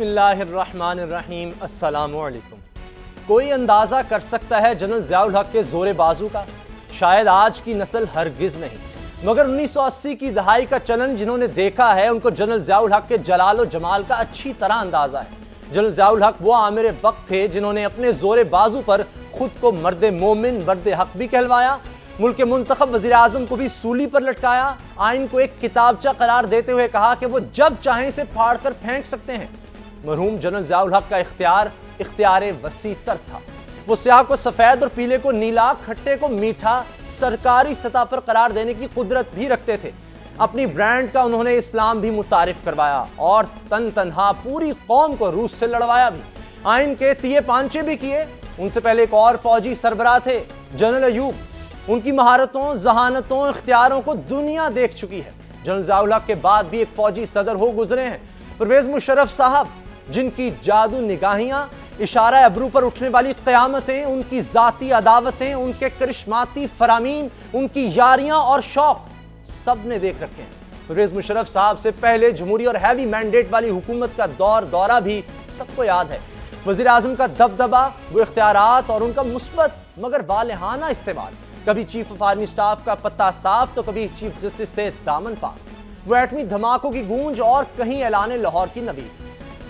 बिस्मिल्लाहिर्रहमानिर्रहीम अस्सलामुअलैकुम। कोई अंदाज़ा कर सकता है जनरल ज़ियाउल हक के ज़ोरे बाजू का? शायद आज की नस्ल हरगिज़ नहीं, मगर 1980 की दहाई का चलन जिन्होंने देखा है उनको जनरल ज़ियाउल हक के जलाल और जमाल का अच्छी तरह अंदाज़ा है। जनरल ज़ियाउल हक वो आमिर वक्त थे जिन्होंने अपने ज़ोरे बाजू पर खुद को मर्द मोमिन मर्द हक भी कहलवाया, मुल्क के मुंतखब वज़ीर आज़म को भी सूली पर लटकाया, आइन को एक किताबचा करार देते हुए कहा कि वो जब चाहें इसे फाड़ कर फेंक सकते हैं। मरहूम जनरल ज़ियाउल हक का इख्तियार वसी तर था। वो स्याह को सफेद और पीले को नीला, खट्टे को मीठा सरकारी सतह पर करार देने की कुदरत भी रखते थे। अपनी ब्रांड का उन्होंने इस्लाम भी मुतारिफ करवाया और तनहा पूरी कौम को रूस से लड़वाया भी। आइन के तिये पांचे भी किए। उनसे पहले एक और फौजी सरबराह थे, जनरल अयूब। उनकी महारतों, जहानतों, इख्तियारों को दुनिया देख चुकी है। जनरल ज़ियाउल हक के बाद भी एक फौजी सदर हो गुजरे हैं, परवेज मुशर्रफ साहब, जिनकी जादू निगाहियां, इशारा अबरू पर उठने वाली क़यामतें, उनकी जाती अदावतें, उनके करिश्माती फरामीन, उनकी यारियां और शौक सब ने देख रखे हैं। परवेज मुशर्रफ साहब से पहले जमहूरी और हैवी मैंडेट वाली हुकूमत का दौरा भी सबको याद है। वज़ीर आज़म का दबदबा, वो इख्तियारात और उनका मुस्बत मगर वालेहाना इस्तेमाल, कभी चीफ ऑफ आर्मी स्टाफ का पत्ता साफ तो कभी चीफ जस्टिस से दामन पाक, वो एटमी धमाकों की गूंज और कहीं ऐलान लाहौर की नबीद।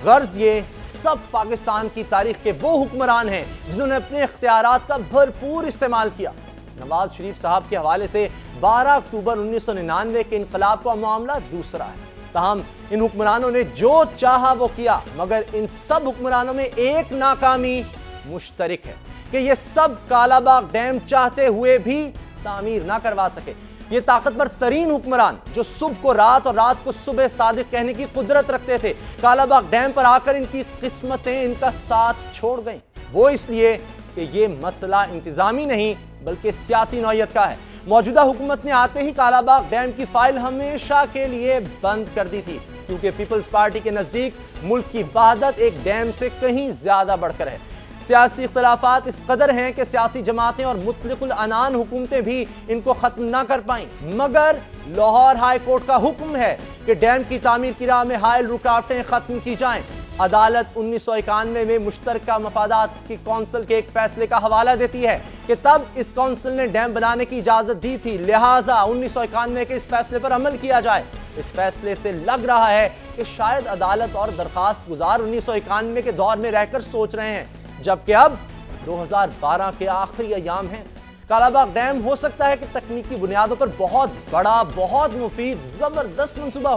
गर्ज ये सब पाकिस्तान की तारीख के वो हुक्मरान हैं जिन्होंने अपने इख्तियारात का भरपूर इस्तेमाल किया। नवाज शरीफ साहब के हवाले से 12 अक्टूबर 1999 के इनकलाब का मामला दूसरा है। ताहम इन हुक्मरानों ने जो चाहा वो किया, मगर इन सब हुक्मरानों में एक नाकामी मुश्तरक है कि ये सब कालाबाग डैम चाहते हुए भी तामीर ना करवा सके। ये ताकतवर तरीन हुक्मरान जो सुबह को रात और रात को सुबह सादिक कहने की कुदरत रखते थे, कालाबाग डैम पर आकर इनकी किस्मतें इनका साथ छोड़ गईं। वो इसलिए कि ये मसला इंतजामी नहीं बल्कि सियासी नौयत का है। मौजूदा हुकूमत ने आते ही कालाबाग डैम की फाइल हमेशा के लिए बंद कर दी थी, क्योंकि पीपल्स पार्टी के नजदीक मुल्क की वहदत एक डैम से कहीं ज्यादा बढ़कर है। सियासी इख्तलाफात इस कदर हैं कि सियासी जमातें और मुतलकुल अनान हुकूमतें भी इनको खत्म ना कर पाई, मगर लाहौर हाई कोर्ट का हुक्म है कि डैम की तामीर की राह में हायल रुकावटें खत्म की जाएं। अदालत 1991 में मुश्तरका मफादात की कौंसिल के एक फैसले का हवाला देती है कि तब इस कौंसिल ने डैम बनाने की इजाजत दी थी, लिहाजा 1991 के इस फैसले पर अमल किया जाए। इस फैसले से लग रहा है कि शायद अदालत और दरखास्त गुजार 1991 के दौर में रहकर सोच रहे हैं, जबकि अब 2012 के आखिरी अयाम हैं। कालाबाग डैम हो सकता है कि तकनीकी बुनियादों पर बहुत बड़ा, बहुत मुफीद, जबरदस्त मंसूबा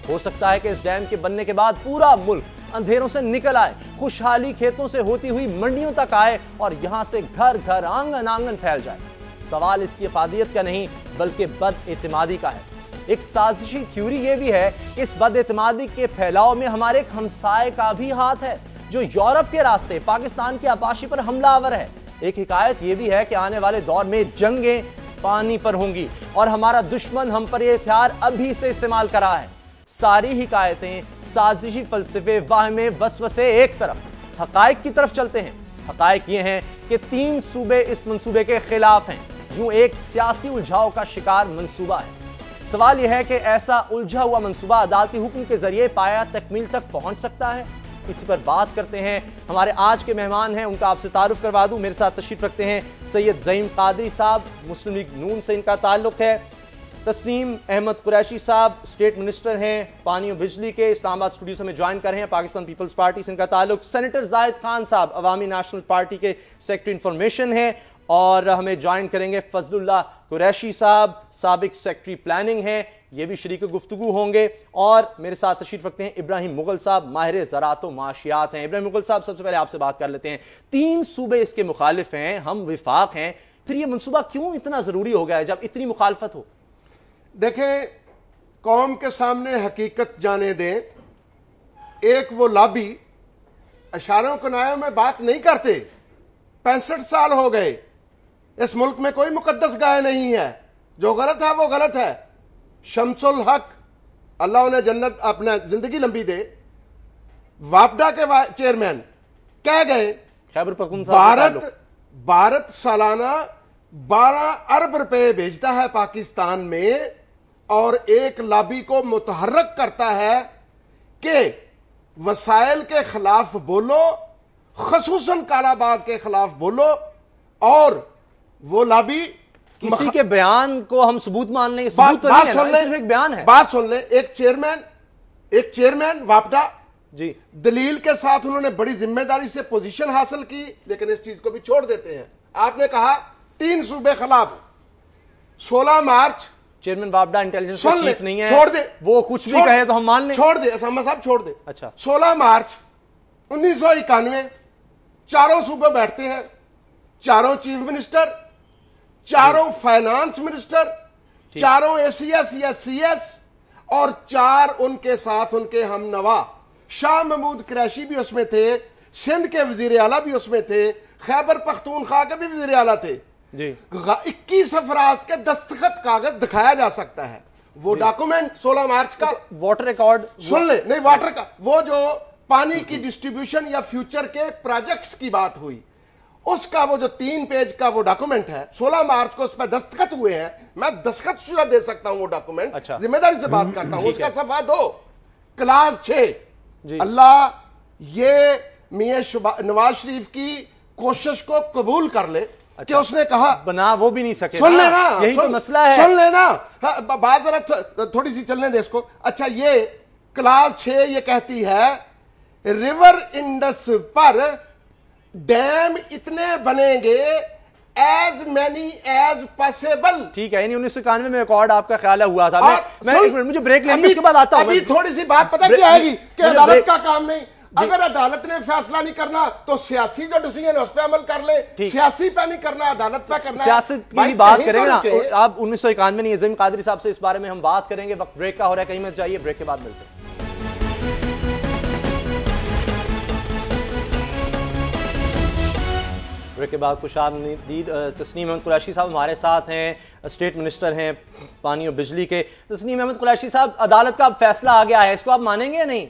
हो सकता है कि इस डैम के बनने के बाद पूरा मुल्क अंधेरों से निकल आए, खुशहाली खेतों से होती हुई मंडियों तक आए और यहां से घर घर, आंगन आंगन फैल जाए। सवाल इसकी अफादियत का नहीं बल्कि बदएतिमादी का है। एक साजिशी थ्योरी यह भी है कि इस बदएतिमादी के फैलाव में हमारे एक हमसाये का भी हाथ है जो यूरोप के रास्ते पाकिस्तान की आबाशी पर हमलावर है। एक हिकायत यह भी है कि आने वाले दौर में जंगें पानी पर होंगी और हमारा दुश्मन हम पर यह हथियार अभी से इस्तेमाल कर रहा है। सारी हिकायतें, साजिशी फलसफे, वाहमे, वसवसे एक तरफ, हकायक की तरफ चलते हैं। हकायक ये हैं कि 3 सूबे इस मंसूबे के खिलाफ हैं, जो एक सियासी उलझाव का शिकार मंसूबा है। सवाल यह है कि ऐसा उलझा हुआ मंसूबा अदालती हुक्म के जरिए पाया तकमील तक पहुंच सकता है? इसी पर बात करते हैं। हमारे आज के मेहमान हैं, उनका आपसे तारुफ करवा दूं। मेरे साथ तशरीफ रखते हैं सैयद ज़ईम कादरी साहब, मुस्लिम लीग नून से इनका ताल्लुक है। तस्नीम अहमद कुरैशी साहब स्टेट मिनिस्टर हैं पानी और बिजली के, इस्लामाबाद स्टूडियो से हमें ज्वाइन कर रहे हैं, पाकिस्तान पीपल्स पार्टी से इनका ताल्लुक। सेनेटर जाहिद खान साहब अवामी नेशनल पार्टी के सेक्रेटरी इंफॉर्मेशन हैं और हमें ज्वाइन करेंगे फजलुल्लाह कुरैशी साहब, साबिक सेक्रेटरी प्लानिंग हैं, ये भी शरीक गुफ्तगू होंगे। और मेरे साथ तशरीफ रखते हैं इब्राहिम मुगल साहब, माहिर ज़राअत व माशियात हैं। इब्राहिम मुगल साहब, सबसे पहले आपसे बात कर लेते हैं। 3 सूबे इसके मुखालिफ हैं, हम विफाक हैं, फिर ये मनसूबा क्यों इतना जरूरी हो गया है जब इतनी मुखालफत हो? देखें, कौम के सामने हकीकत जाने दें। एक वो लॉबी इशारों कनायों में बात नहीं करते। 65 साल हो गए, इस मुल्क में कोई मुकद्दस गाय नहीं है, जो गलत है वो गलत है। शमसुल हक, अल्लाह उन्हें जन्नत अपना जिंदगी लंबी दे, वापडा के चेयरमैन कह गए भारत सालाना 12 अरब रुपए भेजता है पाकिस्तान में और एक लॉबी को मुतहर्रक करता है कि वसाइल के खिलाफ बोलो, खसूसन काला बाग के खिलाफ बोलो, और वो लॉबी किसी के बयान को हम सबूत मान लेंगे, सबूत तो नहीं है ना, सिर्फ एक बयान है। बात सुन ले, एक चेयरमैन वापडा जी, दलील के साथ उन्होंने बड़ी जिम्मेदारी से पोजीशन हासिल की, लेकिन इस चीज को भी छोड़ देते हैं। आपने कहा 3 सूबे खिलाफ, 16 मार्च, चेयरमैन वापडा इंटेलिजेंस चीफ नहीं है, छोड़ दे, वो कुछ भी कहे तो हम मान लें, छोड़ दे, अहमद साहब छोड़ दे। अच्छा, 16 मार्च 1991 चारों सूबे बैठते हैं, चारों चीफ मिनिस्टर, चारों फाइनेंस मिनिस्टर, चारों एसीएस या सीएस, और 4 उनके साथ उनके हमनवा, शाह महमूद कुरैशी भी उसमें थे, सिंध के वजीर आला भी उसमें थे, खैबर पख्तूनख्वा के भी वजीर आला थे जी। 21 अफराज के दस्तखत कागज दिखाया जा सकता है। वो डॉक्यूमेंट 16 मार्च का वाटर रिकॉर्ड सुन ले, नहीं वाटर का, वो जो पानी की डिस्ट्रीब्यूशन या फ्यूचर के प्रोजेक्ट्स की बात हुई, उसका वो जो 3 पेज का वो डॉक्यूमेंट है, 16 मार्च को उस पर दस्तखत हुए हैं। मैं दस्तखत शुदा दे सकता हूं वो डॉक्यूमेंट, अच्छा, जिम्मेदारी से बात करता हूं। उसका सफा 2 क्लास 6, जी। अल्लाह ये मियां नवाज शरीफ की कोशिश को कबूल कर ले, अच्छा, कि उसने कहा बना वो भी नहीं सके, सुन लेना, यही तो मसला है। सुन लेना, बात जरा थोड़ी सी चलने दे इसको। अच्छा, ये क्लास 6 ये कहती है रिवर इंडस पर डैम इतने बनेंगे एज मैनी एज पॉसिबल। ठीक है, 1991 में रिकॉर्ड आपका ख्याल हुआ था। मैं एक मिनट, मुझे ब्रेक लेनी है, उसके बाद आता हूं। अभी थोड़ी सी बात पता क्या आएगी कि अदालत का काम नहीं, अगर अदालत ने फैसला नहीं करना तो सियासी जो डिसीजन है उस पर अमल कर ले, सियासी पे नहीं करना, अदालत पे करना है। सियासत की बात करेंगे ना, आप 1991 नहीं, ज़मीम कादरी साहब से इस बारे में हम बात करेंगे। वक्त ब्रेक का हो रहा है, कहीं मत जाइए, ब्रेक के बाद मिलते हैं। ब्रेक के बाद खुशामदीद। तस्नीम अहमद कुरैशी साहब हमारे साथ हैं, स्टेट मिनिस्टर हैं पानी और बिजली के। तस्नीम अहमद कुरैशी साहब, अदालत का फैसला आ गया है, इसको आप मानेंगे या नहीं?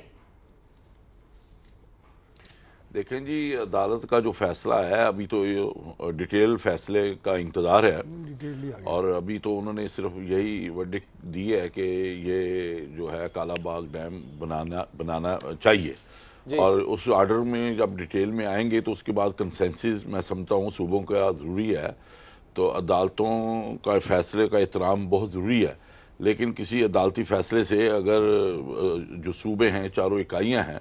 देखें जी, अदालत का जो फैसला है, अभी तो ये डिटेल फैसले का इंतजार है, और अभी तो उन्होंने सिर्फ यही वर्डिक्ट दी है कि ये जो है काला बाग डैम बनाना चाहिए, और उस ऑर्डर में जब डिटेल में आएंगे तो उसके बाद कंसेंसस मैं समझता हूँ सूबों का ज़रूरी है। तो अदालतों का फैसले का एहतराम बहुत ज़रूरी है, लेकिन किसी अदालती फैसले से अगर जो सूबे हैं, चारों इकाइयाँ हैं,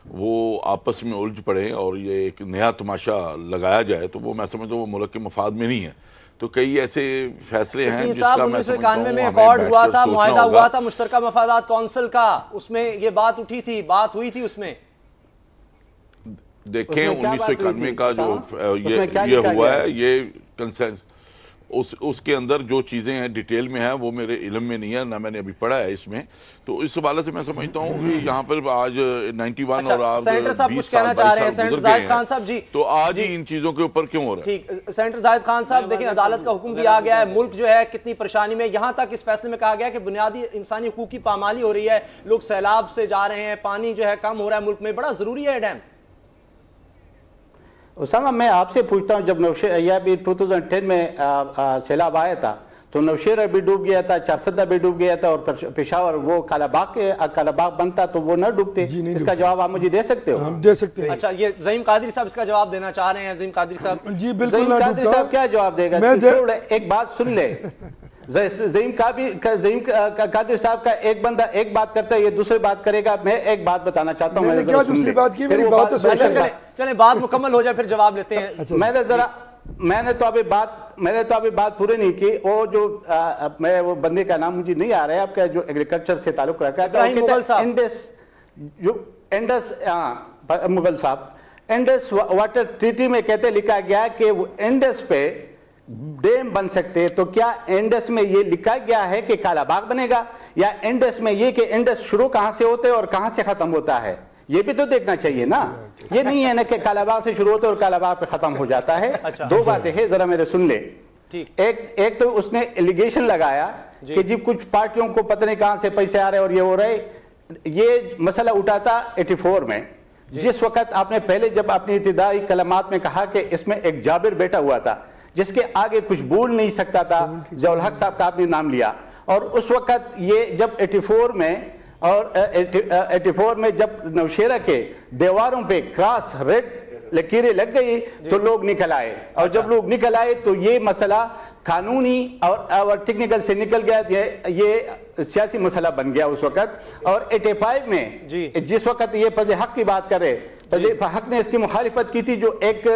वो आपस में उलझ पड़े और ये एक नया तमाशा लगाया जाए, तो वो मैं समझता हूँ वो मुल्क के मफाद में नहीं है। तो कई ऐसे फैसले हैं जिसका मैं 1991 में अकॉर्ड हुआ था, मुआहिदा हुआ था मुश्तरका मफादात कौंसिल का, उसमें ये बात उठी थी, बात हुई थी उसमें। देखें 1991 का जो ये हुआ है, ये कंसेंस उसके अंदर जो चीजें हैं डिटेल में है वो मेरे इल्म में नहीं है, ना मैंने अभी पढ़ा है इसमें। तो इस हवाले से मैं समझता हूँ कि यहाँ पर आज 91 और आज सेंटर साहब कुछ कहना चाह रहे हैं, सेंटर जाहिद खान साहब जी, तो आज ही इन चीजों के ऊपर क्यों हो रहा है? ठीक, सेंटर जाहिद खान साहब, देखिए अदालत का हुक्म भी आ गया है, मुल्क जो है कितनी परेशानी में, यहाँ तक इस फैसले में कहा गया है कि बुनियादी इंसानी हुकूक की पामाली हो रही है, लोग सैलाब से जा रहे हैं, पानी जो है कम हो रहा है मुल्क में, बड़ा जरूरी है डैम। उसामा, मैं आपसे पूछता हूं, जब नौशेरा भी 2010 में सैलाब आया था तो नौशेरा भी डूब गया था, चारसदा भी डूब गया था, और पेशावर वो कालाबाग बनता तो वो न डूबते। इसका जवाब आप मुझे दे सकते हो? हम दे सकते हैं। अच्छा, ये ज़मीम कादरी साहब इसका जवाब देना चाह रहे हैं। ज़मीम कादरी साहब जी बिल्कुल ना कादरी साहब क्या जवाब देगा? एक बात सुन ले, ज़मीम कादरी साहब का एक बंदा एक बात करता है, ये दूसरी बात करेगा। मैं एक बात बताना चाहता हूँ। मैंने क्या दूसरी बात की? मेरी बात तो चले बात मुकम्मल हो जाए फिर जवाब लेते हैं। मैंने तो अभी बात पूरी नहीं की। वो जो मैं वो बंदे का नाम मुझे नहीं आ रहा है, आपका जो एग्रीकल्चर से ताल्लुक रखा है, मुगल साहब, इंडस वाटर ट्रीटी में कहते लिखा गया कि इंडस पे डैम बन सकते हैं। तो क्या इंडस में ये लिखा गया है कि कालाबाग बनेगा, या इंडस में ये कि इंडस शुरू कहां से होते हैं और कहां से खत्म होता है? ये भी तो देखना चाहिए ना। ये नहीं है ना कि कालाबाग से शुरू होते और कालाबाग पे खत्म हो जाता है। अच्छा। 2 बातें हैं, जरा मेरे सुन ले। एक तो उसने एलिगेशन लगाया कि जी कुछ पार्टियों को पता नहीं कहां से पैसे आ रहे और ये हो रहे। ये मसला उठा था 84 में, जिस वक्त आपने पहले जब अपनी इब्तिदाई कलमात में कहा कि इसमें एक जाबिर बेटा हुआ था जिसके आगे कुछ बोल नहीं सकता था, ज़ियाउल हक साहब का आपने नाम लिया। और उस वक्त ये जब 84 में اور 84 میں جب نوشیرہ کے دیواروں پہ کراس ریڈ لکیریں لگ گئی تو لوگ نکل آئے، اور جب لوگ نکل آئے تو یہ مسئلہ قانونی اور ٹیکنیکل سے نکل گیا، یہ سیاسی مسئلہ بن گیا اس وقت۔ اور 85 میں جس وقت یہ فضل حق کی بات کرے، فضل حق نے اس کی مخالفت کی تھی، جو ایک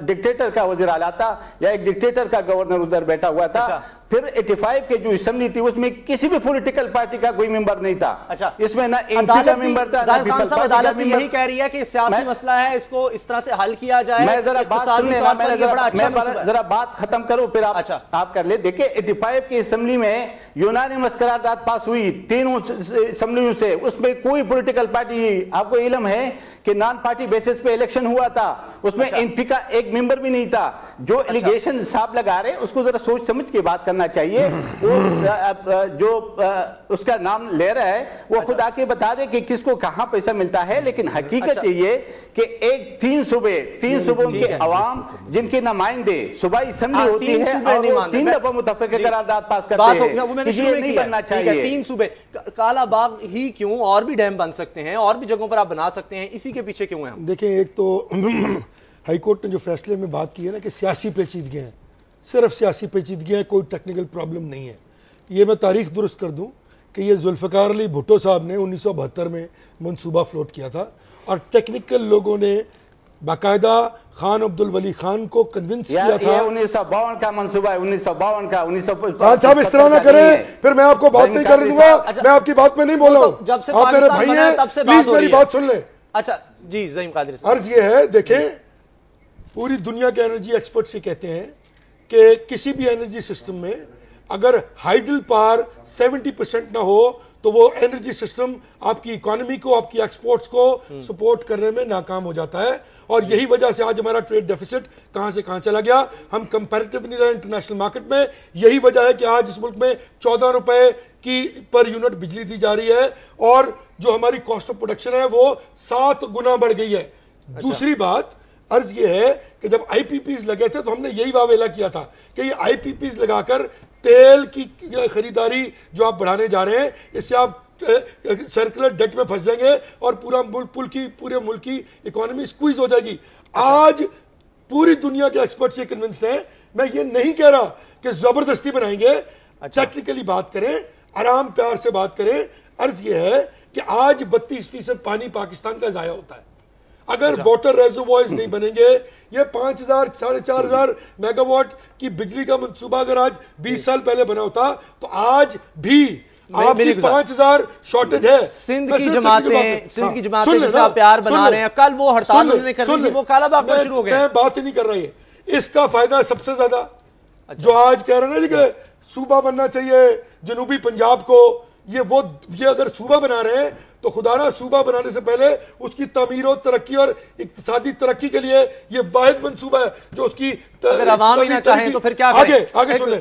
ڈکٹیٹر کا وزیر اعلیٰ تھا یا ایک ڈکٹیٹر کا گورنر ادھر بیٹھا ہوا تھا۔ پھر 85 کے جو اسمبلی تھی اس میں کسی بھی پولیٹیکل پارٹی کا کوئی ممبر نہیں تھا، اس میں نہ ایم پی کا ممبر تھا نہ پیپل پارٹی کا ممبر۔ عدالت بھی یہی کہہ رہی ہے کہ سیاسی مسئلہ ہے، اس کو اس طرح سے حل کیا جائے۔ میں ذرا بات سننے نا، میں ذرا بات ختم کروں پھر آپ کر لیں۔ دیکھیں 85 کی اسمبلی میں یونانیمس قرارداد پاس ہوئی تینوں اسمبلیوں سے، اس میں کوئی پولیٹیکل پارٹی، آپ کو علم ہے کہ نان پارٹی بیسس پہ الیکشن ہوا تھا، اس میں این پی کا ایک ممبر بھی نہیں تھا۔ جو ایلیگیشن صاحب لگا رہے اس کو ذرا سوچ سمجھ کے بات کرنا چاہیے۔ جو اس کا نام لے رہا ہے وہ خود آ کے بتا دے کہ کس کو کہاں پیسہ ملتا ہے، لیکن حقیقت یہ کہ ایک تین صوبوں کے عوام جن کے نمائندے صوبائی اسمبلی ہوتی ہے اور وہ 3 دفعہ متفقہ قرارداد پاس کرتے ہیں، یہ نہیں بننا چاہیے۔ 3 صوبے، کالا باغ ہی کیوں، اور بھی ڈیم بن سکتے ہیں، اور بھی جگہوں پر آپ بنا سکتے ہیں، اسی کے پیچھے کیوں ہیں ہم؟ دیکھیں ایک تو ہائی کورٹ نے جو فیصلے میں بات کی ہے نا کہ سیاسی پیچیدگیاں ہیں، صرف سیاسی پیچیدگیاں ہیں، کوئی ٹیکنیکل پرابلم نہیں ہے۔ یہ میں تاریخ درست کر دوں کہ یہ ذوالفقار علی بھٹو صاحب نے 1972 میں منصوبہ فلوٹ کیا تھا، اور ٹیکنیکل لوگوں نے باقاعدہ خان عبد الولی خان کو کنونس کیا تھا۔ 1952 کا منصوبہ ہے، 1952 کا۔ خان صاحب اس طرح نہ کریں، پھر میں آپ کو بات نہیں کرنے دوں گا، میں آپ کی بات میں نہیں بول رہا ہوں، جب سے آپ میرے بھائی ہیں، پلیز میری بات سن لیں۔ اچھا جی زعیم قادری صاحب، عرض یہ ہے، دیکھیں پوری دنیا کے انرجی ایکسپرٹس یہ کہتے ہیں کہ کسی بھی انرجی سسٹم میں اگر ہائیڈل پاور 70% نہ ہو تو وہ انرجی سسٹم آپ کی اکانومی کو، آپ کی ایکسپورٹس کو سپورٹ کرنے میں ناکام ہو جاتا ہے، اور یہی وجہ سے آج ہمارا ٹریڈ ڈیفیسٹ کہاں سے کہاں چلا گیا، ہم کمپیریٹیو نہیں رہے انٹرنیشنل مارکیٹ میں۔ یہی وجہ ہے کہ آج اس ملک میں 14 روپے کی پر یونٹ بجلی دی جا رہی ہے، اور جو ہماری کاسٹ آف پروڈکشن ہے وہ 7 گنا بڑھ گئی ہے۔ دوسری بات عرض یہ ہے کہ جب آئی پی پیز لگے تھے تو ہم نے یہی واویلا کیا تھا کہ یہ آئی پی پیز لگا کر تیل کی خریداری جو آپ بڑھانے جا رہے ہیں، اس سے آپ سرکولر ڈیٹ میں پھنس جائیں گے اور پورے ملک کی اکانومی سکویز ہو جائے گی۔ آج پوری دنیا کے ایکسپرٹس یہ کنونسڈ ہیں، میں یہ نہیں کہہ رہا کہ زبردستی بنائیں گے، ٹیکنیکلی بات کریں، آرام پیار سے بات کریں۔ عرض یہ ہے کہ آج 32% پانی پاکستان کا ضائع ہوتا ہے۔ اگر واٹر ریزروائرز نہیں بنیں گے، یہ 5000 4,500 میگا واٹ کی بجلی کا منصوبہ اگر آج 20 سال پہلے بنا ہوتا تو آج بھی آپ کی 5000 شارٹیج ہے۔ سندھ کی جماعتیں جن سے آپ پیار بنا رہے ہیں، کل وہ ہڑتال انہوں نے کرنی تھی، وہ کالا باغ پر شروع ہو گئے۔ میں بات ہی نہیں کر رہی ہے، اس کا فائدہ سب سے زیادہ جو آج کہہ رہے ہیں کہ صوبہ بننا چاہیے جنوبی پنجاب کو، یہ اگر صوبہ بنا رہے ہیں تو خدا نہ صوبہ بنانے سے پہلے اس کی تعمیر و ترقی اور اقتصادی ترقی کے لیے یہ واحد منصوبہ ہے جو اس کی اگر عوام ہی نہ چاہیں تو پھر کیا کریں؟ آگے سن لیں،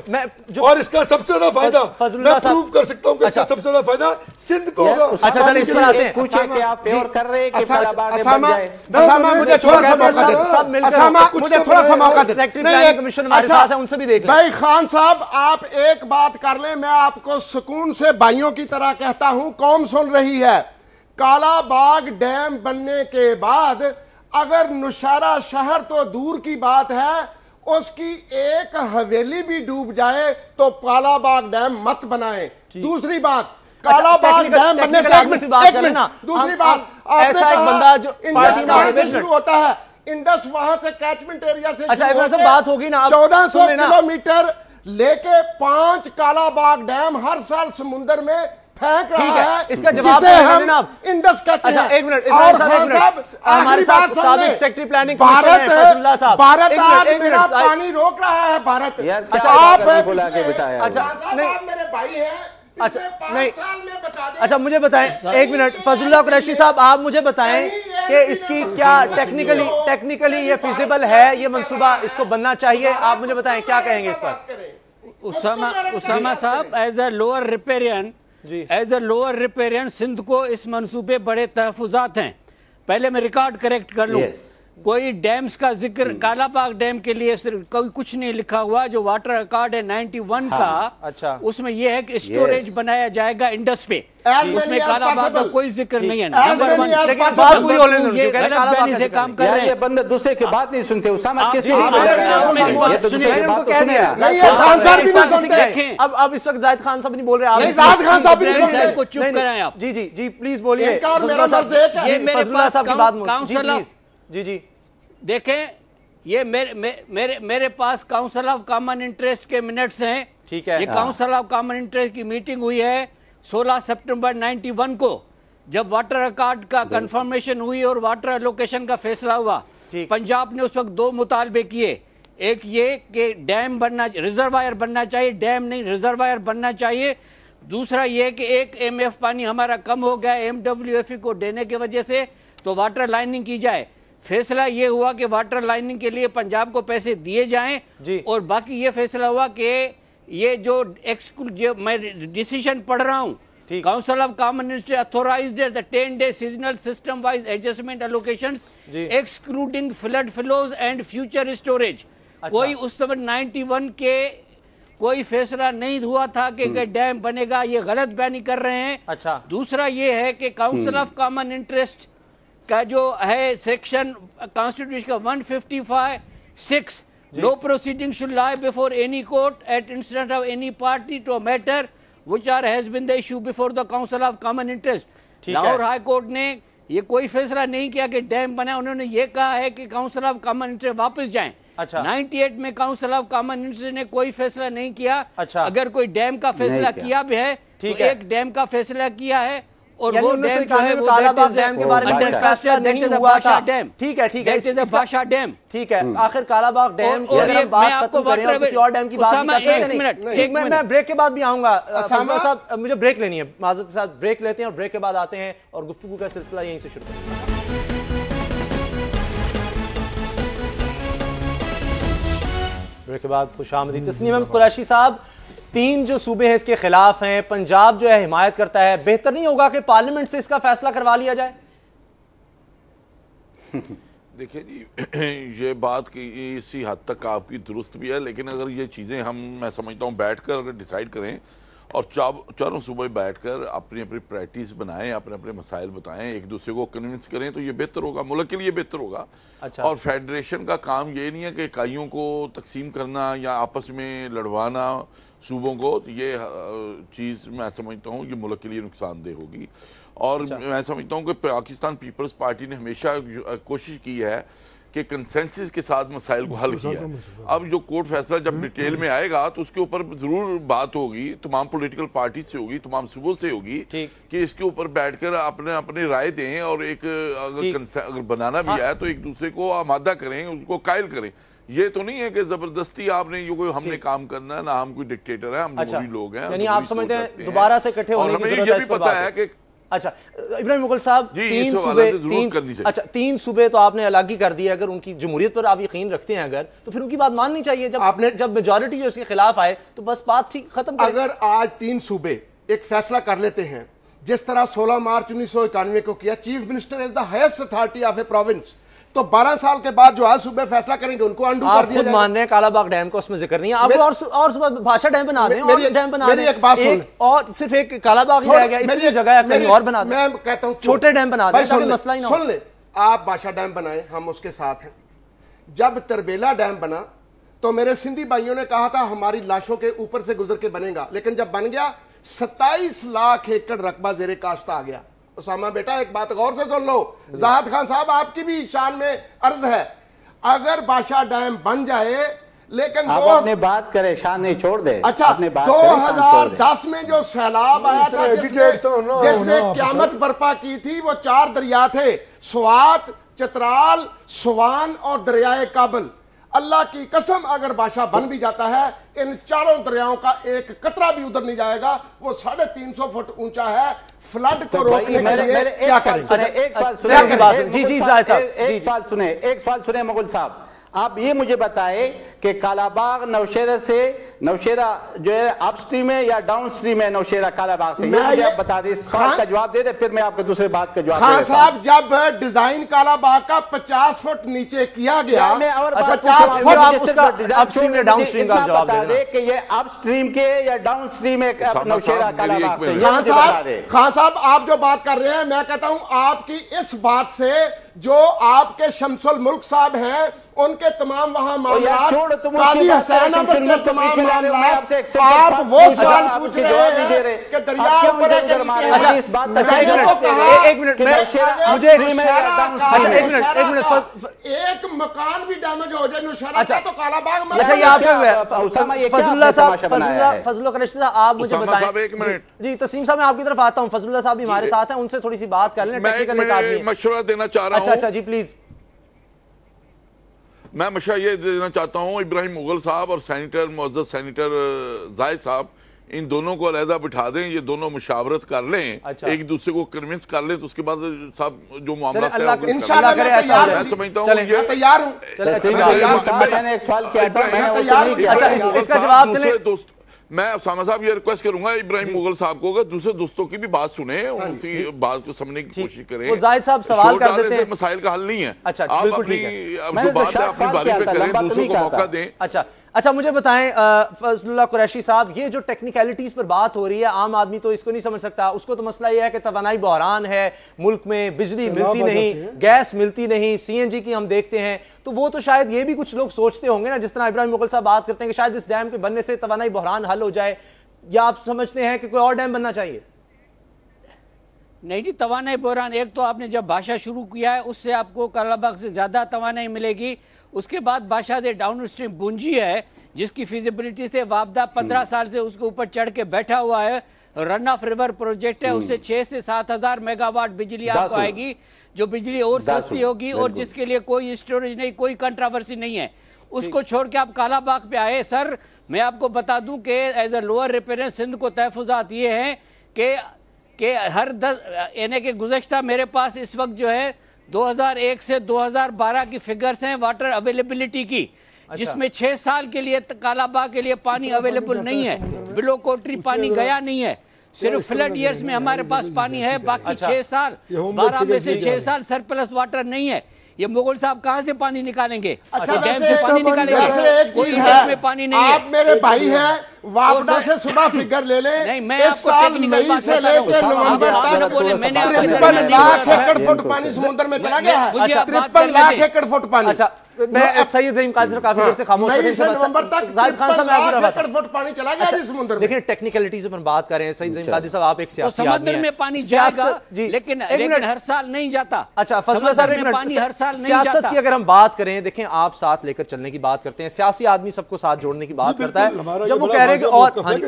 اور اس کا سب سے زیادہ فائدہ میں پروف کر سکتا ہوں کہ اس کا سب سے زیادہ فائدہ سندھ کو ہوگا۔ اچھا چلیں اس پر آتے ہیں۔ پوچھے کہ آپ فیور کر رہے ہیں کہ کالا باغ میں بن جائے؟ اسامہ مجھے تھوڑا سا موقع دے، اسامہ مجھے تھوڑا سا موقع دے۔ سیکٹری پلاننگ کمیشن ہمارے ساتھ ہے، ان سے بھی دیکھ لیں۔ بھائی خان صاحب آپ ایک بات کر لیں، میں آپ کو سکون سے بھائیوں کی طرح کہتا ہوں، قوم سن رہی ہے۔ کالا باغ ڈیم بننے کے بعد اگر نوشہرہ شہر تو دور کی بات ہے، اس کی ایک حویلی بھی ڈوب جائے تو کالا باغ ڈیم مت بنائیں۔ دوسری بات کالا باغ ڈیم بننے سے دوسری بات ایسا ایک بندہ جو شروع ہوتا ہے انڈس، وہاں سے کیچمنٹ ایریا سے اچھا ایک بار سے بات ہوگی نا، 1400 کلومیٹر لے کے 5 کالا باغ ڈیم ہر سال سمندر میں پھینک رہا ہے، اس کا جواب جسے ہم انڈس کہتے ہیں۔ ایک منٹ اور خان صاحب ہمارے ساتھ سابق سیکٹری پلاننگ کمیشن ہے فضل اللہ صاحب، بھارت آج میرا پانی روک رہا ہے، بھارت آپ میرے بھائی ہیں، اچھا مجھے بتائیں ایک منٹ فضل اللہ قریشی صاحب، آپ مجھے بتائیں کہ اس کی کیا ٹیکنیکلی یہ فیزیبل ہے، یہ منصوبہ اس کو بننا چاہیے؟ آپ مجھے بتائیں کیا کہیں گے اس پر؟ اسامہ صاحب ایز اے لوور ریپیرین سندھ کو اس منصوبے بڑے تحفظات ہیں۔ پہلے میں ریکارڈ کریکٹ کر لوں، कोई डैम्स का जिक्र कालाबाग डैम के लिए सिर्फ कोई कुछ नहीं लिखा हुआ। जो वाटर रिकॉर्ड है 91 का, अच्छा, उसमें यह है कि स्टोरेज बनाया जाएगा इंडस पे, उसमें कालाबाग का कोई जिक्र नहीं है। नंबर 1, लेकिन बात पूरी होने दो, ये कालाबाग से काम कर रहे हैं। ये बंदे दूसरे की बात नहीं सुनते। उसामा किस अब इस वक्त जाहिद खान साहब नहीं बोल रहे, जाहिद खान साहब भी नहीं को चुप कराएं आप। जी जी जी प्लीज बोलिए। ये मेरे पास साहब की बात काउंसिल, जी जी देखें, ये मेरे पास काउंसिल ऑफ कॉमन इंटरेस्ट के मिनट्स हैं। ठीक है, ये काउंसिल ऑफ कॉमन इंटरेस्ट की मीटिंग हुई है 16 सितंबर 91 को, जब वाटर रिकॉर्ड का कंफर्मेशन हुई और वाटर एलोकेशन का फैसला हुआ। पंजाब ने उस वक्त 2 मुतालबे किए, एक ये कि डैम बनना, रिजर्वायर बनना चाहिए, डैम नहीं रिजर्वायर बनना चाहिए। दूसरा ये कि 1 MF पानी हमारा कम हो गया MWFE को देने की वजह से, तो वाटर लाइनिंग की जाए। फैसला ये हुआ कि वाटर लाइनिंग के लिए पंजाब को पैसे दिए जाएं, और बाकी ये फैसला हुआ कि ये जो मैं डिसीजन पढ़ रहा हूं, council of common interest authorised the 10-day seasonal system wise adjustment allocations excluding flood flows and future storage. कोई उस समय 91 के कोई फैसला नहीं हुआ था कि डैम बनेगा, ये गलत बयानी कर रहे हैं। अच्छा, दूसरा ये है कि काउंसिल ऑफ कॉमन इंटरेस्ट का जो है सेक्शन कॉन्स्टिट्यूशन का 155(6), no proceeding should lie before any court at instance of any party to a matter which has been the issue before the council of common interest. Lahore high court ने ये कोई फैसला नहीं किया कि डैम बना, उन्होंने ये कहा है कि काउंसिल ऑफ कॉमन इंटरेस्ट वापस जाएं। अच्छा, 98 में काउंसिल ऑफ कॉमन इंटरेस्ट ने कोई फैसला नहीं किया। अच्छा, अगर कोई डैम का फैसला किया भी है तो एक डैम का फैसला किया है, और वो डैम जो है वो कालाबाग डैम के बारे में फैसला नहीं हुआ था। ठीक है, भाषा डैम। ठीक है, आखिर कालाबाग डैम की अगर हम बात खत्म करें और किसी और डैम की बात कर सकते नहीं। मैं ब्रेक के बाद भी आऊंगा साहब, मुझे ब्रेक लेनी है, माजरत के साथ ब्रेक लेते हैं और ब्रेक के बाद आते हैं और गुफ्तगू का सिलसिला यहीं से शुरू करेंगे। ब्रेक के बाद खुशामदीद। तस्नीम अहमद कुरैशी साहब, 3 जो सूबे हैं इसके खिलाफ हैं, पंजाब जो है हिमायत करता है, बेहतर नहीं होगा कि पार्लियामेंट से इसका फैसला करवा लिया जाए? देखिए जी, ये बात की इसी हद तक आपकी दुरुस्त भी है, लेकिन अगर ये चीज़ें मैं समझता हूँ बैठकर अगर डिसाइड करें और चारों सूबे बैठकर अपनी अपनी प्रायोरिटीज बनाएं, अपने अपने मसाइल बताएं, एक दूसरे को कन्विंस करें, तो ये बेहतर होगा, मुल्क के लिए बेहतर होगा। अच्छा। और फेडरेशन का काम ये नहीं है कि इकाइयों को तकसीम करना या आपस में लड़वाना सूबों को, तो ये चीज़ मैं समझता हूँ ये मुल्क के लिए नुकसानदेह होगी। और मैं समझता हूँ कि पाकिस्तान पीपल्स पार्टी ने हमेशा कोशिश की है कि कंसेंसस के साथ मसाइल को हल किया। अब जो कोर्ट फैसला जब डिटेल में आएगा तो उसके ऊपर जरूर बात होगी, तमाम पॉलिटिकल पार्टी से होगी, तमाम सूबों से होगी कि इसके ऊपर बैठकर अपने अपनी राय दें, और एक अगर बनाना भी है तो एक दूसरे को आमादा करें, उसको कायल करें। ये तो नहीं है कि जबरदस्ती आपने ये कोई हमने काम करना है, ना हम कोई डिक्टेटर है, हम जमहूरी लोग हैं। यानी आप समझते हैं दोबारा से इकट्ठे होने की जरूरत है? ये भी पता है कि अच्छा इब्राहिम मुगल साहब, 3 सूबे, अच्छा 3 सूबे तो आपने अलग ही कर दिए। अगर उनकी जमहूरियत पर आप यकीन रखते हैं अगर, तो फिर उनकी बात माननी चाहिए। जब मेजॉरिटी जो इसके खिलाफ आए तो बस बात ठीक खत्म करें। अगर आज 3 सूबे एक फैसला कर लेते हैं, जिस तरह 16 मार्च 1991 को किया, chief minister is the highest authority of A province, तो 12 साल के बाद जो आज सूबे फैसला करेंगे उनको अंडू कर दिया जाएगा। मान रहे हैं कालाबाग डैम का उसमें जिक्र नहीं है, आप और भाषा डैम बना दें, और डैम बना दें, एक बात सुन, और सिर्फ एक कालाबाग ही रह गया, इतनी जगह है कहीं और बना दें। मैं कहता हूं छोटे डैम बना दें ताकि मसला ही ना हो। सुन ले, आप भाषा डैम बनाए, हम उसके साथ हैं। जब तरबेला डैम बना तो मेरे सिंधी भाइयों ने कहा था हमारी लाशों के ऊपर से गुजर के बनेगा, लेकिन जब बन गया 27 लाख एकड़ रकबा जेरे काश्त आ गया। उसामा बेटा एक बात गौर से सुन लो, जाहिद खान साहब आपकी भी शान में अर्ज है, अगर बादशाह डैम बन जाए, लेकिन आप अपनी बात करें, शान नहीं छोड़ दे। अच्छा, 2010 में जो सैलाब आया था जिसने क्यामत बर्पा की थी, वो 4 दरिया थे, स्वात, चतराल, सुवान और दरियाए काबल। अल्लाह की कसम अगर बादशाह बन भी जाता है, इन 4 दरियाओं का एक कतरा भी उधर नहीं जाएगा। वो 350 फुट ऊंचा है। फ्लड को रोकने के लिए क्या करें? एक सवाल सुने मुगल साहब, आप ये मुझे बताएं کہ کالا باغ نوشہرہ سے، نوشہرہ جو ہے اپ سٹریم ہے یا ڈاؤن سٹریم ہے نوشہرہ کالا باغ سے؟ یہ مجھے آپ بتا دیں، اس سوال کا جواب دے دیں، پھر میں آپ کو دوسرے بات کا جواب دے دیتا ہوں۔ خان صاحب جب ڈیزائن کالا باغ کا 50 فٹ نیچے کیا گیا، میں اور بات 50 فٹ آپ اس کا اپ سٹریم یا ڈاؤن سٹریم کا جواب دے دیں کہ یہ اپ سٹریم کے یا ڈاؤن سٹریم ہے نوشہرہ کالا باغ سے؟ خان صاحب آپ جو بات کر رہے ہیں، میں کہتا ہوں آپ کی اس بات سے جو آپ کے شمس الملک صاحب ہیں ان کے تمام وہاں معاملات، قاضی حسین احمد کے تمام معاملات، آپ وہ سوال پوچھ رہے ہیں کہ دریا اوپر ہے کہ نیچے ہے۔ ایک منٹ مجھے ایک مکان بھی ڈیمیج ہو جائے نوشہرہ کا تو کالا باغ میں اچھا یہ آپ کے فضل اللہ صاحب، فضل اللہ قریشی صاحب آپ مجھے بتائیں جی، تسلیم صاحب میں آپ کی طرف آتا ہوں، فضل اللہ صاحب بھی ہمارے ساتھ ہیں، ان سے تھوڑی سی بات کر لیں، ٹیکنیکل ایک آدمی ہے۔ مشورہ دینا چاہ رہا ہوں۔ اچھا جی پلیز۔ میں مشورہ یہ دینا چاہتا ہوں، ابراہیم مغل صاحب اور سینیٹر معزز سینیٹر زاہد صاحب، ان دونوں کو علیحدہ بٹھا دیں، یہ دونوں مشاورت کر لیں، ایک دوسرے کو کنونس کر لیں، تو اس کے بعد صاحب جو معاملات ہے انشاءاللہ میں سمجھتا ہوں میں تیار ہوں۔ میں نے ایک سوال کیا تھا، میں نے نہیں کیا۔ اچھا اس کا جواب چلیں۔ میں اسامہ صاحب یہ ریکویسٹ کروں گا ابراہیم مغل صاحب کو کہ دوسرے دوستوں کی بھی بات سنیں، ان کی بات کو سمجھنے کی کوشش کریں۔ وہ زاہد صاحب سوال کر دیتے ہیں، مسائل کا حل نہیں ہے۔ اچھا آپ بالکل اپنی ٹھیک ہے، جو بات ہے اپنی باری پہ کریں، دوسروں کو موقع دیں۔ اچھا مجھے بتائیں فضل اللہ قریشی صاحب، یہ جو ٹیکنیکلٹیز پر بات ہو رہی ہے، عام آدمی تو اس کو نہیں سمجھ سکتا، اس کو تو مسئلہ یہ ہے کہ توانائی بحران ہے، ملک میں بجلی ملتی نہیں، گیس ملتی نہیں، سی این جی کی ہم دیکھتے ہیں، تو وہ تو شاید یہ بھی کچھ لوگ سوچتے ہوں گے نا، جس طرح ابراہیم مغل صاحب بات کرتے ہیں کہ شاید اس ڈیم کے بننے سے توانائی بحران حل ہو جائے، یا آپ سمجھتے ہیں کہ کوئی اور ڈیم بننا چاہیے؟ نہیں جی، توانائی بحران ایک تو آپ نے جب بادشاہ شروع کیا ہے اس سے آپ کو کالا باغ سے زیادہ توانائی ملے گی، اس کے بعد بادشاہ سے ڈاؤن سٹریم بونجی ہے جس کی فیزیبلٹی سے وابدہ 15 سال سے اس کے اوپر چڑھ کے بیٹھا ہوا ہے، رن آف ریور پروجیکٹ ہے، اس سے 6 سے 7 ہزار میگا واٹ بجلی آپ کو آئے گی، جو بجلی اور سستی ہوگی اور جس کے لیے کوئی اسٹوریج نہیں، کوئی کنٹراورسی نہیں ہے۔ اس کو چھوڑ کے آپ کالا باغ پہ آئے۔ سر میں آپ کو بتا دوں کہ ایز اے لوور ریپیرنس سندھ کو تحفظات یہ ہیں کہ ہر 10 یعنی کہ گزشتہ میرے پاس اس وقت جو ہے 2001 سے 2012 کی فگرز ہیں واٹر اویلیبلٹی کی، جس میں 6 سال کے لیے کالا باغ کے لیے پانی اویلیبل نہیں ہے، بلو کوٹری پانی گیا نہیں ہے، صرف فلڈ ایئرز میں ہمارے پاس پانی ہے، باقی 6 سال 12 میں سے 6 سال سرپلس واٹر نہیں ہے۔ یہ مغل صاحب کہاں سے پانی نکالیں گے؟ ڈیم سے پانی نکالیں گے؟ کوئی ڈیم میں پانی نہیں ہے۔ آپ میرے بھائی ہیں، وابڈا سے صبح فگر لے لیں، اس سال مئی سے لے کے نومبر تک 53 لاکھ ایکڑ فٹ پانی سمندر میں چلا گیا ہے، 53 لاکھ ایکڑ فٹ پانی۔ میں سید زعیم قاضی صاحب کافی دیر سے خاموش مئی سے نومبر تک زاہد خان صاحب میں آپ کو ایکڑ فٹ پانی چلا گیا جی سمندر میں۔ دیکھیں ٹیکنیکلٹیز پر بات کر رہے ہیں، سید زعیم قاضی صاحب آپ ایک سیاسی آدمی ہیں، سمندر میں پانی جائے گا لیکن ہر سال نہیں جاتا۔ اچھا فضل صاحب ایک منٹ، سیاست کی اگر ہم بات کریں، دیکھیں آپ ساتھ لے کر چلنے کی بات کرتے ہیں، سیاسی آدمی سب کو ساتھ جوڑنے کی بات کرتا ہے، جب وہ کہہ رہے کہ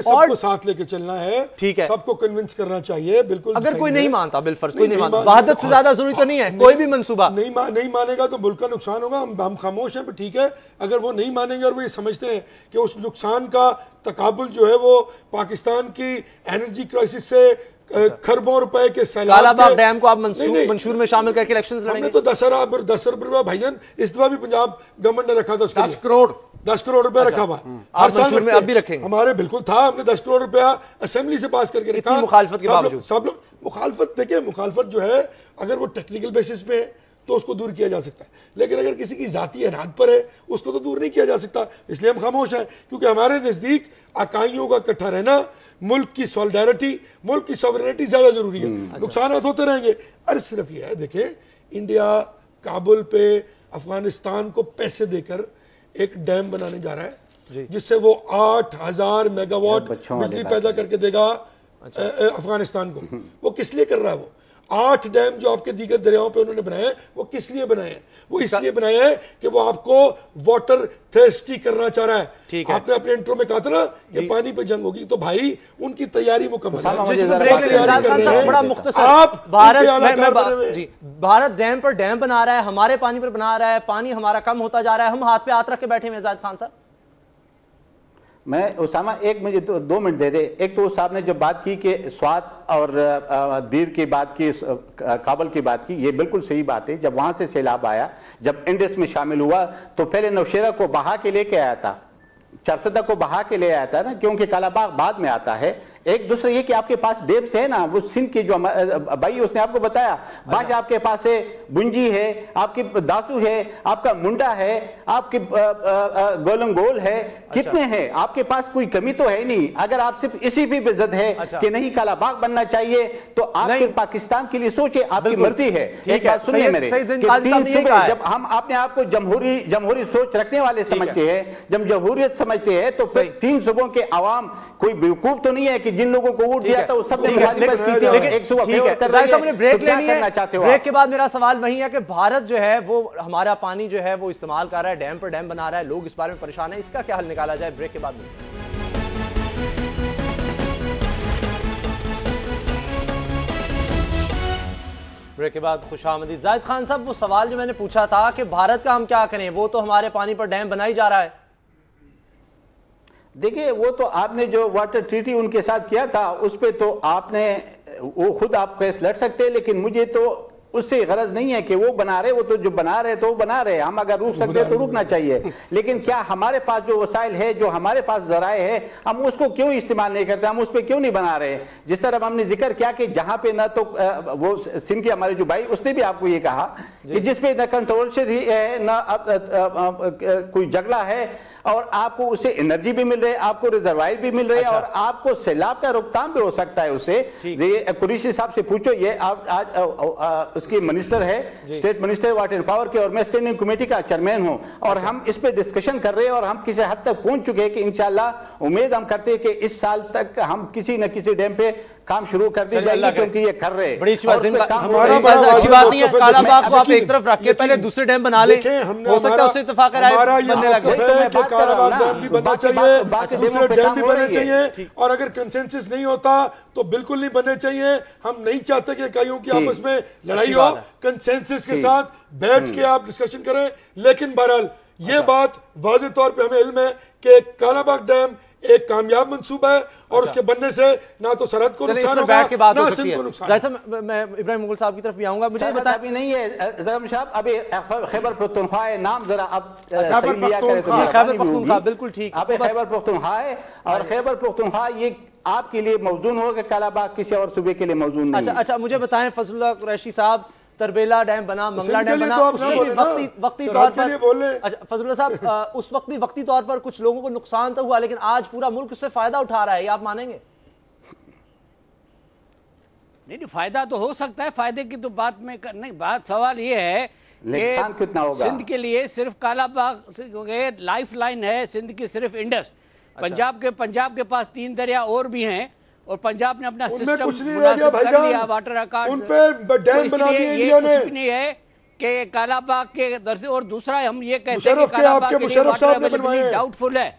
سب کو ساتھ لے کے چلنا ہے، ٹھیک ہے، سب کو کنونس کرنا چاہیے، بالکل۔ اگر کوئی نہیں مانتا، بالفرض کوئی نہیں مانتا، وحدت سے زیادہ ضروری تو نہیں ہے کوئی بھی منصوبہ، نہیں مانے گا تو ملک کا نقصان ہوگا، ہم خاموش ہیں، ٹھیک ہے۔ اگر وہ نہیں مانیں گے اور وہ یہ سمجھتے ہیں کہ اس نقصان کا تقابل جو ہے وہ پاکستان کی انرجی کرائسس سے کھربوں روپے کے سیلاب، کالا باغ ڈیم کو آپ منشور میں شامل کر کے الیکشنز لڑیں گے؟ ہم نے تو 10 ارب روپے بھائی جان اس دفعہ بھی پنجاب گورنمنٹ نے رکھا تھا، 10 کروڑ روپے رکھا ہوا، ہر سال میں اب بھی رکھیں گے؟ ہمارے بالکل تھا، ہم نے 10 کروڑ روپیہ اسمبلی سے پاس کر کے رکھا، مخالفت کے باوجود سب لوگ مخالفت دیکھیں، مخالفت جو ہے اگر وہ ٹیکنیکل بیسس پہ ہے تو اس کو دور کیا جا سکتا ہے، لیکن اگر کسی کی ذاتی اناد پر ہے اس کو تو دور نہیں کیا جا سکتا، اس لیے ہم خاموش ہیں، کیونکہ ہمارے نزدیک اکائیوں کا اکٹھا رہنا، ملک کی سولیڈارٹی، ملک کی سوورینٹی زیادہ ضروری ہے۔ نقصانات ہوتے رہیں گے، عرض صرف یہ ہے، دیکھیں انڈیا کابل پہ افغانستان کو پیسے دے کر ایک ڈیم بنانے جا رہا ہے جس سے وہ 8000 میگا واٹ بجلی پیدا کر کے دے گا افغانستان کو۔ وہ کس لیے کر رہا ہے؟ وہ 8 ڈیم جو آپ کے دیگر دریاؤں پہ انہوں نے بنائے ہیں، وہ کس لیے بنائے ہیں؟ وہ اس لیے بنائے ہیں کہ وہ آپ کو واٹر تھرسٹی کرنا چاہ رہا ہے۔ آپ نے اپنے انٹرو میں کہا تھا نا کہ پانی پہ جنگ ہوگی، تو بھائی ان کی تیاری مکمل ہے۔ بڑا مختصر، بھارت ڈیم پر ڈیم بنا رہا ہے، ہمارے پانی پر بنا رہا ہے، پانی ہمارا کم ہوتا جا رہا ہے، ہم ہاتھ پہ ہاتھ رکھ کے بیٹھے ہوئے ہیں۔ زاہد خان صاحب میں اسامہ ایک مجھے 2 منٹ دے دے. ایک تو صاحب نے جو بات کی کہ سوات اور دیر کی بات کی, کابل کی بات کی, یہ بالکل صحیح بات ہے. جب وہاں سے سیلاب آیا, جب انڈس میں شامل ہوا تو پہلے نوشیرہ کو بہا کے لے کے آیا تھا, چرسدہ کو بہا کے لے آیا تھا نا, کیونکہ کالا باغ بعد میں آتا ہے. ایک دوسرا یہ کہ آپ کے پاس ڈیمز ہے نا, وہ سندھ کی جو بھائی اس نے آپ کو بتایا, باش آپ کے پاس ہے, بنجی ہے, آپ کی داسو ہے, آپ کا منڈا ہے, آپ کی گولنگول ہے, کتنے ہیں آپ کے پاس, کوئی کمی تو ہے نہیں. اگر آپ صرف اسی بھی بے ضد ہے کہ نہیں کالا باغ بننا چاہیے تو آپ کے پاکستان کے لیے سوچے, آپ کی مرضی ہے. ایک بات سنیے میرے, جب ہم اپنے آپ کو جمہوری سوچ رکھنے والے سمجھتے ہیں, جب جمہوریت سمجھتے ہیں, تو پھر 3 صوبوں کے عوام کوئی بیوقوف تو نہیں ہے کہ جن لوگوں کو ووٹ دیا تھا وہ سب نے مخالفت کی تھی اور ایک صوبہ فیور کر رہی ہے. بریک لینی ہے, بریک کے بعد میرا سوال وہی ہے کہ بھارت جو ہے وہ ہمارا پانی جو ہے وہ استعمال کر رہا ہے, ڈیم پر ڈیم بنا رہا ہے, لوگ اس بارے میں پریشان ہیں, اس کا کیا حل نکالا جائے؟ بریک کے بعد بریک کے بعد خوش آمدید. زاہد خان صاحب, وہ سوال جو میں نے پوچھا تھا کہ بھارت کا ہم کیا کریں, وہ تو ہمارے پانی پر ڈیم بنائی جا رہا ہے. دیکھیں وہ تو آپ نے جو واٹر ٹریٹی ان کے ساتھ کیا تھا اس پہ تو آپ نے وہ خود آپ کیس لڑ سکتے, لیکن مجھے تو اس سے غرض نہیں ہے کہ وہ بنا رہے, وہ تو جو بنا رہے تو وہ بنا رہے, ہم اگر روک سکتے تو روکنا چاہیے. لیکن کیا ہمارے پاس جو وسائل ہے, جو ہمارے پاس ذرائع ہے, ہم اس کو کیوں استعمال نہیں کرتے, ہم اس پہ کیوں نہیں بنا رہے؟ جس طرح ہم نے ذکر کیا کہ جہاں پہ نہ تو وہ سندھ کے ہمارے جو بھائی, اس نے بھی آپ کو یہ کہا کہ جس پہ نہ کنٹروورشل ہے نہ کوئی جھگڑا ہے, اور آپ کو اسے انرجی بھی مل رہے, آپ کو ریزروائر بھی مل رہے, اور آپ کو سیلاب کا روکتھام بھی ہو سکتا ہے اس سے. قریشی صاحب سے پوچھو, یہ آج اس کی منسٹر ہے, اسٹیٹ منسٹر واٹر پاور کے, اور میں اسٹینڈنگ کمیٹی کا چیئرمین ہوں, اور ہم اس پہ ڈسکشن کر رہے ہیں, اور ہم کسی حد تک پہنچ چکے ہیں کہ انشاءاللہ امید ہم کرتے ہیں کہ اس سال تک ہم کسی نہ کسی ڈیم پہ کام شروع کر دی جائے گی, کیونکہ یہ کر رہے. بڑی اچھی بات نہیں ہے, کالا باغ کو آپ ایک طرف رکھ کے پہلے دوسرے ڈیم بنا لیں, ہو سکتا ہے اس سے اتفاق بننے لگ جائے. کالا باغ ڈیم بھی بننا چاہیے, دوسرے ڈیم بھی بننے چاہیے, اور اگر کنسنسس نہیں ہوتا تو بالکل نہیں بننے چاہیے. ہم نہیں چاہتے کہ کئیوں کی آپس میں لڑائی ہو, کنسنسس کے ساتھ بیٹھ کے آپ ڈسکشن کریں. لیکن بہرحال یہ بات واضح طور پہ ہمیں علم ہے کہ کالا باغ ڈیم ایک کامیاب منصوبہ ہے, اور اس کے بننے سے نہ تو سرحد کو نقصان ہوگا نہ سندھ کو نقصان. میں ابراہیم مغل صاحب کی طرف بھی آؤں گا, مجھے بتائیں. ابھی نہیں ہے زغم صاحب, ابھی خیبر پختونخوا ہے نام, ذرا اب خیبر پختونخوا بالکل ٹھیک, اب خیبر پختونخوا ہے, اور خیبر پختونخوا یہ آپ کے لیے موزون ہوگا, کالا باغ کسی اور صوبے کے لیے موزون نہیں. اچھا مجھے بتائیں فضل اللہ قریشی صاحب, تربیلا ڈیم بنا, منگلا ڈیم بنا, وقتی طور پر, اچھا فضل اللہ صاحب, اس وقت بھی وقتی طور پر کچھ لوگوں کو نقصان تو ہوا, لیکن آج پورا ملک اس سے فائدہ اٹھا رہا ہے, یہ آپ مانیں گے؟ نہیں, فائدہ تو ہو سکتا ہے, فائدے کی تو بات میں نہیں, بات سوال یہ ہے کہ سندھ کے لیے صرف کالا باغ لائف لائن ہے, سندھ کی صرف انڈس. پنجاب کے پاس 3 دریا اور بھی ہیں, اور پنجاب نے اپنا سسٹم مناسب کر لیا, واٹر اکارڈ, ان پہ ڈیم بنا دیے انڈیا نے. کچھ نہیں ہے کہ کالا باغ کے در سے, اور دوسرا ہم یہ کہتے ہیں کہ کالا باغ کے لیے واٹر اویلیبلٹی ڈاؤٹ فل ہے,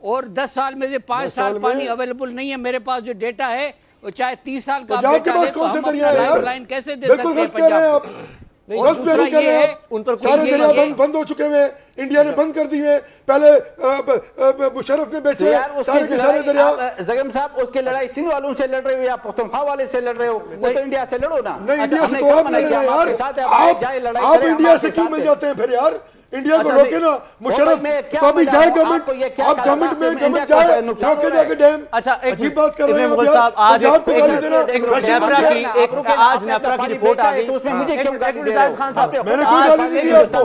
اور 10 سال میں سے 5 سال پانی اویلیبل نہیں ہے. میرے پاس جو ڈیٹا ہے وہ چاہے 30 سال کا ڈیٹا ہے, تو ہم اپنا لائف لائن کیسے دے سکتے ہیں پنجاب کو؟ سارے دریا بند ہو چکے ہیں, انڈیا نے بند کر دیے, پہلے مشرف نے بیچے سارے کے سارے دریا. زغم صاحب, اس کے لڑائی سندھ والوں سے لڑ رہے ہو یا پختونخوا والے سے لڑ رہے ہو, وہ تو انڈیا سے لڑو نا. نہیں, انڈیا سے تو آپ لڑ رہے ہیں یار, آپ انڈیا سے کیوں مل جاتے ہیں پھر یار؟ انڈیا کو روکے نا مشرف, تو ابھی جائے گورنمنٹ, آپ گورنمنٹ میں گورنمنٹ جائے روکے جا کے ڈیم. اچھا عجیب بات کر رہے ہیں مغل صاحب, آج نیپرا کی رپورٹ آ گئی, خان صاحب میں نے کوئی گالی نہیں دی آپ کو,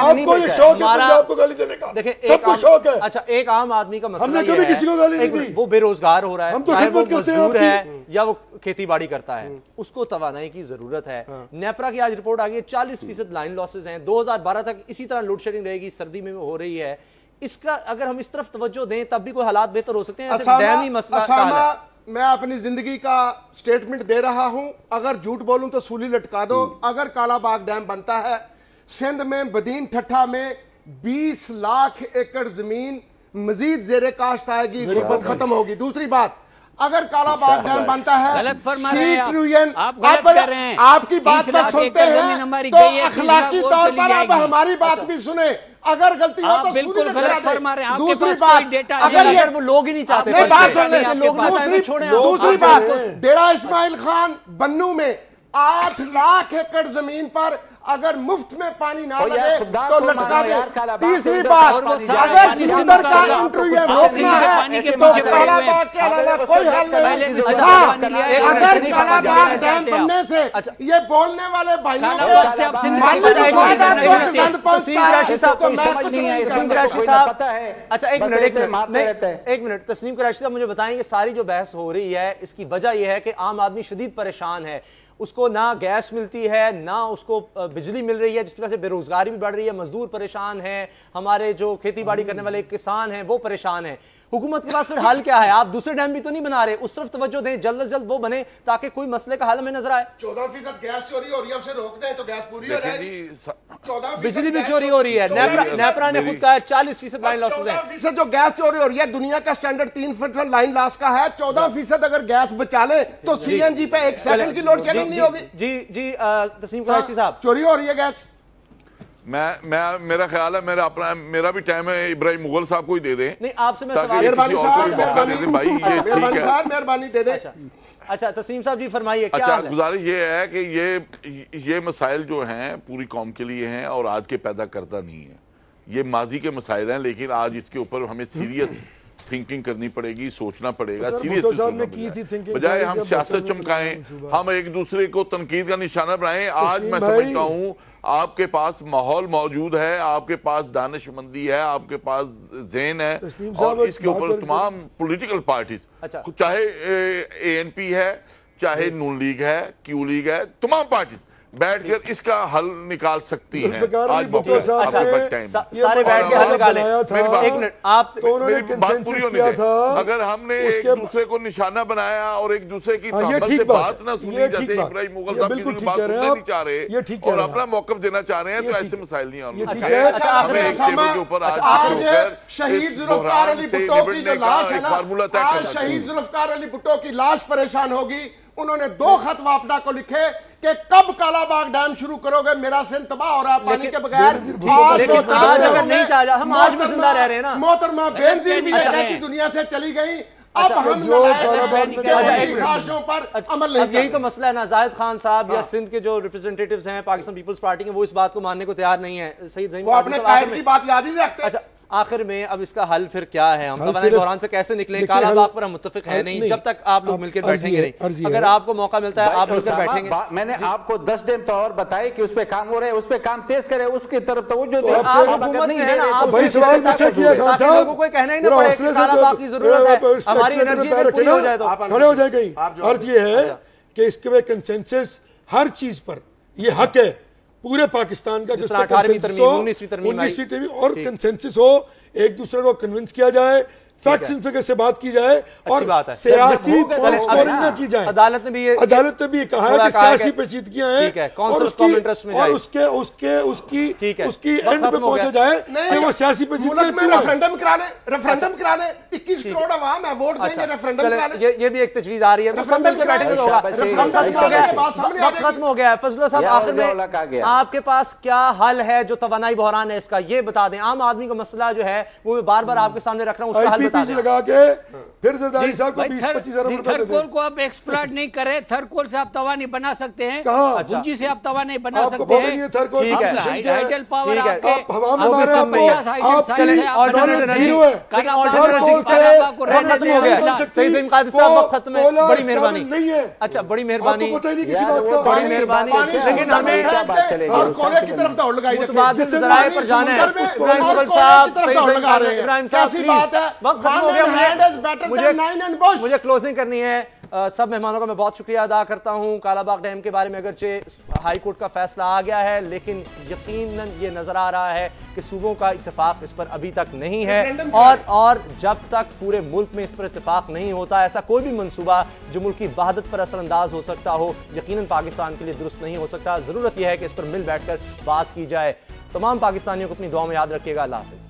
آپ کو یہ شوق ہے پنجاب کو گالی دینے کا, سب کو شوق ہے. اچھا, ایک عام آدمی کا مسئلہ ہم نے کبھی کسی کو گالی نہیں دی, وہ بے روزگار ہو رہا ہے, ہم تو خدمت کرتے ہیں آپ کی, یا وہ کھیتی باڑی کرتا ہے, اس کو توانائی کی ضرورت ہے. نیپرا کی آج رپورٹ آ گئی ہے 40% لائن لاسز ہیں, 2012 تک اسی طرح لوڈ شیڈنگ رہے گی, سردی میں ہو رہی ہے. اس کا اگر ہم اس طرف توجہ دیں تب بھی کوئی حالات بہتر ہو سکتے ہیں. ڈیمی مسئلہ, میں اپنی زندگی کا سٹیٹمنٹ دے رہا ہوں, اگر جھوٹ بولوں تو سولی لٹکا دو. اگر کالا باغ ڈیم بنتا ہے, سندھ میں بدین ٹھٹھا میں 20 لاکھ ایکڑ زمین مزید زیر کاشت آئے گی, غربت ختم ہوگی. دوسری بات, अगर काला बाग डैम बनता है गलत फरमा रहे हैं 6 ट्रिलियन, आप गलत कर रहे हैं। आपकी बात 30 पर लाख सुनते एकड़ जमीन हमारी हैं तो गई है, 30 लाख अखलाकी और तौर चली पर आप जाएगी। हमारी बात भी सुने, अगर गलती हो आप तो बिल्कुल सुनिए, गलत करा फरमा रहे हैं। दें। आपके दूसरी पास कोई बात, डेटा अगर नहीं ये है। वो लोग ही नहीं चाहते, नहीं, बात सुन ले, लोग नहीं चाहते, दूसरी छोड़ें आप। दूसरी आप बात, बिल्कुल। डेरा इस्माइल खान बन्नू में 8 लाख एकड़ जमीन पर अगर मुफ्त में पानी ना तो यार लगे खुदा तो को लटका मानो दे। यार, काला बाग तीसरी से बात, उधर पानी अगर जाए, सिकंदर का पानी इंटरव्यू जाए, रोकना पानी है पानी के तो पीछे काला पड़े हुए बाग के अलावा हैं। कोई हल पहले नहीं। अच्छा, हाँ, पानी लिया है, अगर नहीं काला पानी बाग जाना डैम चाहते बनने से अच्छा। ये बोलने वाले भाइयों काला को बाग से आप सिंध मानवी में मफाद नहीं आपको नहीं पसंद पहुंचता कुरैशी है साहब, तो कोई मैं समझ कुछ नहीं है, नहीं तस्नीम कर कुरैशी सकता। साहब, पता है, अच्छा एक बस मिनट ऐसे मारते रहते हैं। एक मिनट तस्नीम कुरैशी साहब मुझे बताएं कि सारी जो बहस हो रही है इसकी वजह यह है कि आम आदमी शदीद परेशान है, उसको ना गैस मिलती है ना उसको बिजली मिल रही है, जिसकी वजह से बेरोजगारी भी बढ़ रही है, मजदूर परेशान है, हमारे जो खेती बाड़ी करने वाले किसान हैं वो परेशान हैं। हुकूमत के पास फिर हल क्या है? आप दूसरे डैम भी तो नहीं बना रहे, उस तरफ तवज्जो दें, जल्द से जल्द वो बने ताकि कोई मसले का हल हमें नजर आए। 14% गैस चोरी हो रही है, उसे रोक दें तो गैस पूरी हो जाएगी। 14% बिजली भी चोरी हो रही है, नेपरा ने खुद कहा है 40% लाइन लॉसेस है। 14% जो गैस चोरी हो रही है, दुनिया का स्टैंडर्ड 3 फुट लाइन लॉस का है। 14% अगर गैस बचा ले तो सीएनजी पे 1 सेकंड की लोड शेडिंग नहीं होगी। जी तस्नीम कुरैशी साहब, चोरी हो रही है गैस। मेरा ख्याल है मेरा भी टाइम है इब्राहिम मुगल साहब को ही दे दें। नहीं आपसे मैं ताकि सवाल मेहरबानी किसी और को साहब, भी मौका दे दें। भाई ये ठीक मेहरबानी है। साहब, मेहरबानी दे दे। अच्छा तस्नीम साहब जी फरमाइए क्या अच्छा हाल है? गुजारिश ये है कि ये मसाइल जो हैं पूरी कौम के लिए हैं और आज के पैदा करता नहीं है, ये माजी के मसाइल हैं, लेकिन आज इसके ऊपर हमें सीरियस थिंकिंग करनी पड़ेगी, सोचना पड़ेगा, सीरियसली सोचना पड़ेगा। बजाय हम सियासत चमकाएं, हम एक दूसरे को तनकीद का निशाना बनाएं। आज मैं समझता हूं आपके पास माहौल मौजूद है, आपके पास दानिशमंदी है, आपके पास ज़हन है, और इसके ऊपर तमाम पॉलिटिकल पार्टीज, चाहे एएनपी है, चाहे नून लीग है, क्यू लीग है, तमाम पार्टीज बैठकर इसका हल निकाल सकती हैं। आज सारे बैठ के हल निकालें। एक मिनट, आप बात पूरी होने दें। अगर हमने एक दूसरे को निशाना बनाया और एक दूसरे की से बात ना सुनी, जैसे इब्राहिम मुगल साहब किसी की बात सुनना नहीं चाह रहे और अपना मौकफ देना चाह रहे हैं, तो ऐसे मसाइल नहीं आने हमें एक टेबल के ऊपर आज शहीद जुल्फकार अली भुट्टो की जो लाश है ना, आज शहीद जुल्फकार अली भुट्टो की लाश परेशान होगी। उन्होंने 2 खत वापदा को लिखे कि कब काला बाग डैम शुरू करोगे, मेरा सिंध तबाह हो रहा है पानी के बगैर। लेकिन आज अगर नहीं चाह, हम आज भी जिंदा रह रहे हैं ना। मोहतरमा बेनजीर भी कहती दुनिया से चली गई, अब हम पर अमल नहीं। यही तो मसला है ना, जाहिद खान साहब या सिंध के जो रिप्रेजेंटेटिव्स हैं पाकिस्तान पीपल्स पार्टी के, वो इस बात को मानने को तैयार नहीं है। सही वो अपने कायद की बात याद ही नहीं रखते। अच्छा आखिर में अब इसका हल फिर क्या है? हम तवानाई बहरान से कैसे निकलें? काला बाग पर हम मुत्तफिक है नहीं जब तक आप लोग मिलकर बैठेंगे नहीं। अगर आपको मौका मिलता है आप मिलकर बैठेंगे। मैंने आपको 10 दिन तो और बताए कि उस पे काम हो रहा है, उस पे काम तेज करे, उसकी तरफ तो जो कोई कहना ही ना पड़े काला बाग की जरूरत है, हमारी एनर्जी पूरी हो जाए तो खड़े हो जाए। कहीं अर्ज ये है कि इसके कंसेंसस हर चीज पर ये हक है पूरे पाकिस्तान का, 18वीं तरमीम 19वीं तरमीम और कंसेंसस हो, एक दूसरे को कन्विंस किया जाए, फैक्ट्स एंड फिगर से बात की जाए और सियासी पॉइंट स्कोरिंग न की जाए। अदालत ने भी कहा है कि सियासी पेचीदगियां हैं और उसकी एंड पे पहुंचा जाए कि वो सियासी पेचीदगियां रेफरेंडम करा ले 21 करोड़ अवाम है, वोट देंगे, रेफरेंडम करा ले। ये भी एक तजवीज आ रही है, बैठेंगे तो होगा। खत्म हो गया है। फजलो साहब आखिर में आपके पास क्या हल है जो तवानाई बहरान है इसका, ये बता दें। आम आदमी का मसला जो है वो मैं बार बार आपके सामने रख रहा हूँ, उसका हल लगा के फिर जरदारी साहब को 20-25 अरब रुपए दे थर्कोल को आप एक्सप्लॉइट नहीं करें। थर्कोल से आप तवा नहीं बना सकते हैं, गुंजी से आप तवा नहीं बना सकते हैं। हाइडल पावर आप हवा में मारे, आप चले खत्म है। बड़ी मेहरबानी नहीं है। अच्छा बड़ी मेहरबानी, बड़ी मेहरबानी, लेकिन हमें और कोरिया की तरफ दौड़ लगाई जराए पर जाना है। इब्राहिम साहब मुझे क्लोजिंग करनी है। सब मेहमानों का मैं बहुत शुक्रिया अदा करता हूं। काला बाग डैम के बारे में अगरचे हाई कोर्ट का फैसला आ गया है, लेकिन यकीनन ये नजर आ रहा है कि सूबों का इत्तेफाक इस पर अभी तक नहीं है, और जब तक पूरे मुल्क में इस पर इत्तेफाक नहीं होता, ऐसा कोई भी मंसूबा जो मुल्क की वहादत पर असरअंदाज हो सकता हो यकीनन पाकिस्तान के लिए दुरुस्त नहीं हो सकता। जरूरत यह है कि इस पर मिल बैठकर बात की जाए। तमाम पाकिस्तानियों को अपनी दुआ में याद रखिएगा। अल्लाह हाफिज।